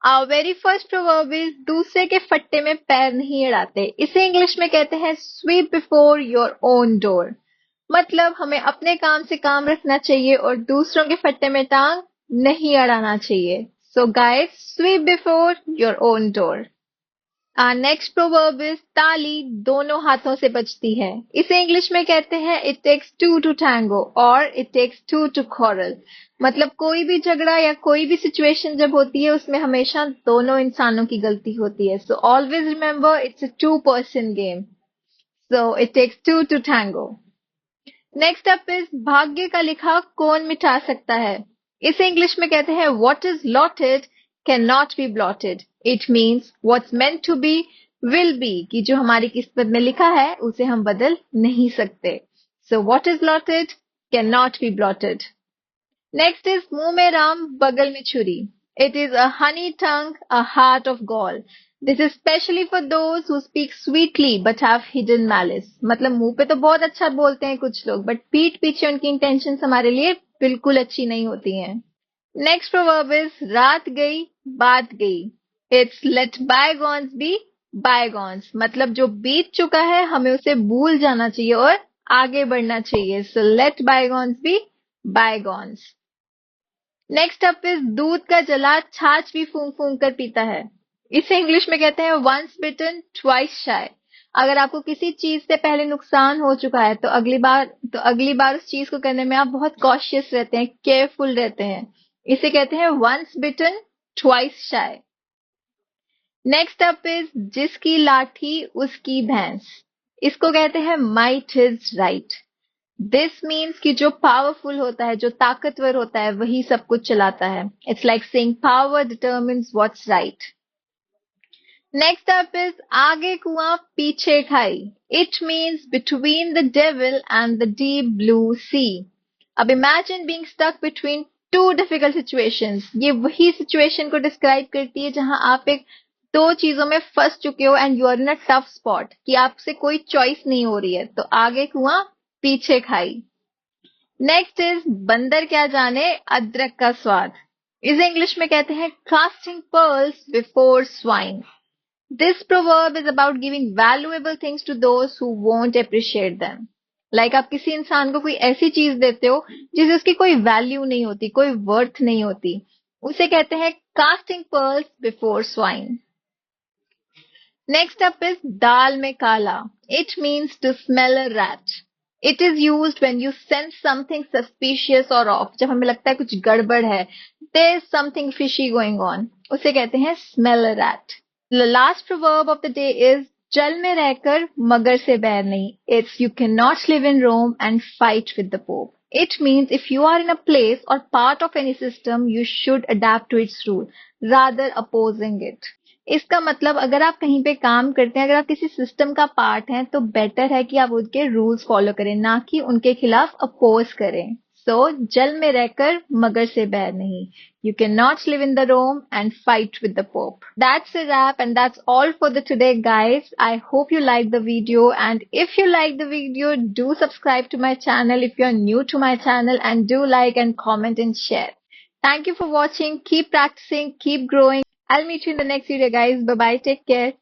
Our very first proverb is दूसरे के फट्टे में पैर नहीं अड़ाते. इसे इंग्लिश में कहते हैं sweep before your own door. मतलब हमें अपने काम से काम रखना चाहिए और दूसरों के फट्टे में टांग नहीं अड़ाना चाहिए. So guys, sweep before your own door. Our next proverb is ताली दोनों हाथों से बजती है. इसे इंग्लिश में कहते हैं it takes two to tango और it takes two to quarrel. मतलब कोई भी झगड़ा या कोई भी सिचुएशन जब होती है उसमें हमेशा दोनों इंसानों की गलती होती है. So always remember it's a two-person game. So it takes two to tango. Next up is भाग्य का लिखा कौन मिटा सकता है. इसे इंग्लिश में कहते हैं what is allotted cannot be blotted. It means what's meant to be will be, कि जो हमारी किस्मत में लिखा है उसे हम बदल नहीं सकते. So what is allotted cannot be blotted. Next is मुंह में राम बगल में छुरी. It is a honey tongue, a heart of gall. This is specially for those who speak sweetly but have hidden malice. मतलब मुंह पे तो बहुत अच्छा बोलते हैं कुछ लोग, बट पीठ पीछे उनकी इंटेंशंस हमारे लिए बिल्कुल अच्छी नहीं होती हैं. Next proverb is रात गई बात गई. It's let bygones be bygones. मतलब जो बीत चुका है हमें उसे भूल जाना चाहिए और आगे बढ़ना चाहिए. So let bygones be bygones. Next up is दूध का जला छाछ भी फूंक फूंक कर पीता है. इसे इंग्लिश में कहते हैं वंस बिटन ट्वाइस शाय. अगर आपको किसी चीज से पहले नुकसान हो चुका है तो अगली बार उस चीज को करने में आप बहुत कॉशियस रहते हैं, केयरफुल रहते हैं. इसे कहते हैं once bitten twice shy. Next up is जिसकी लाठी उसकी भैंस. इसको कहते हैं might is right. This means कि जो पावरफुल होता है, जो ताकतवर होता है, वही सब कुछ चलाता है. It's like saying power determines what's right. Next up is आगे कुआं पीछे खाई. It means between the devil and the deep blue sea. अब imagine being stuck between two difficult situations. ये वही सिचुएशन को डिस्क्राइब करती है जहां आप एक दो चीजों में फंस चुके हो and you are in a tough spot, कि आपसे कोई चॉइस नहीं हो रही है. तो आगे कुआं पीछे खाई. नेक्स्ट इज बंदर क्या जाने अदरक का स्वाद. इसे इंग्लिश में कहते हैं casting pearls before swine. This proverb is about giving valuable things to those who won't appreciate them. Like आप किसी इंसान को कोई ऐसी चीज देते हो जिसे उसकी कोई वैल्यू नहीं होती, कोई वर्थ नहीं होती. उसे कहते हैं casting pearls before swine. Next up is दाल में काला. It means to smell a rat. It is used when you sense something suspicious or off. जब हमें लगता है कुछ गड़बड़ है, there is something fishy going on. उसे कहते हैं smell a rat. The last proverb of the day is जल में रहकर मगर से बैर नहीं. It's you cannot live in Rome and fight with the Pope. It means if you are in a place or part of any system, you should adapt to its rule rather opposing it. इसका मतलब अगर आप कहीं पे काम करते हैं, अगर आप किसी सिस्टम का पार्ट हैं, तो बेटर है कि आप उनके रूल्स फॉलो करें, ना कि उनके खिलाफ अपोज करें. सो जल में रहकर मगर से बैर नहीं. You cannot live in the Rome and fight with the Pope. That's a wrap and that's all for the today, guys. I hope you liked the video, and if you liked the video, do subscribe to my channel if you're new to my channel, and do like and comment and share. Thank you for watching. Keep practicing, keep growing. I'll meet you in the next video, guys. Bye bye. Take care.